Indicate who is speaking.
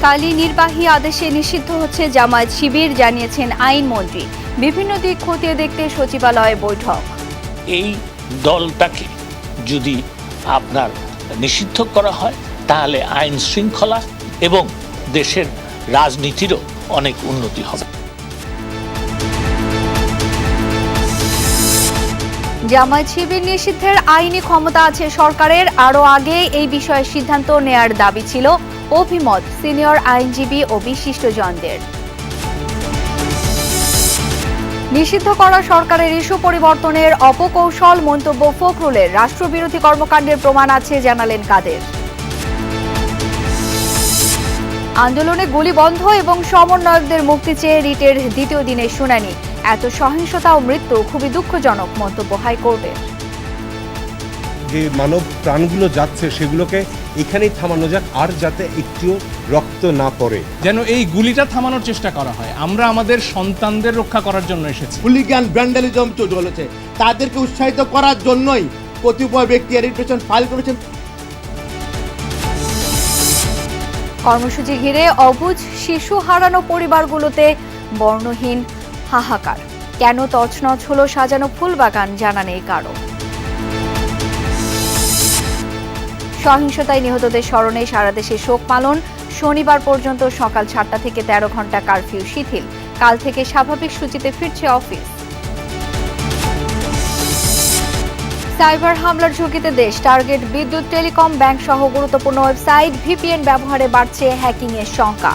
Speaker 1: কালই নির্বাহী আদেশে নিষিদ্ধ হচ্ছে জামায়াত শিবির, জানিয়েছেন আইনমন্ত্রী। বিভিন্ন দিক খতিয়ে দেখতে সচিবালয়ে বৈঠক।
Speaker 2: এই দলটাকে যদি আপনার নিষিদ্ধ করা হয় তাহলে আইন শৃঙ্খলা এবং দেশের রাজনীতিরও অনেক উন্নতি হবে।
Speaker 1: জামায়াত শিবির নিষিদ্ধের আইনি ক্ষমতা আছে সরকারের, আরও আগে এই বিষয়ে সিদ্ধান্ত নেয়ার দাবি ছিল অভিমত সিনিয়র আইনজীবী ও বিশিষ্টজনদের। নিষিদ্ধ করা সরকারের ইস্যু পরিবর্তনের অপকৌশল মন্তব্য ফখরুলের, রাষ্ট্রবিরোধী কর্মকাণ্ডের প্রমাণ আছে জানালেন কাদের। আন্দোলনে গুলি বন্ধ এবং সমন্বয়কদের মুক্তি চেয়ে রিটের দ্বিতীয় দিনের শুনানি। এত সহিংসতা ও মৃত্যু খুবই দুঃখজনক মন্তব্য হাইকোর্টের।
Speaker 3: যে মানব প্রাণগুলো যাচ্ছে সেগুলোকে এখানেই থামানো যাক, আর যাতে একটুও রক্ত না পড়ে,
Speaker 4: যেন এই গুলিটা থামানোর চেষ্টা করা হয়। আমরা আমাদের সন্তানদের রক্ষা করার জন্য এসেছি।
Speaker 5: হুলিগান ভ্যান্ডালিজম চলেছে, তাদেরকে উৎসাহিত করার জন্যই কতিপয় ব্যক্তি রিট ফাইল করেছেন।
Speaker 1: কর্মসূচি ঘিরে অবুঝ শিশু হারানো পরিবারগুলোতে বর্ণহীন হাহাকার। কেন তছনছ হলো সাজানো ফুলবাগান, জানা নেই কারো। সহিংসতায় নিহতদের স্মরণে সারা দেশে শোক পালন। শনিবার পর্যন্ত সকাল 7টা থেকে 13 ঘন্টা কারফিউ শিথিল। কাল থেকে স্বাভাবিক সূচিতে ফিরছে অফিস। সাইবার হামলার ঝুঁকিতে দেশ, টার্গেট বিদ্যুৎ, টেলিকম, ব্যাংক সহ গুরুত্বপূর্ণ ওয়েবসাইট। ভিপিএন ব্যবহারে বাড়ছে হ্যাকিংয়ের শঙ্কা।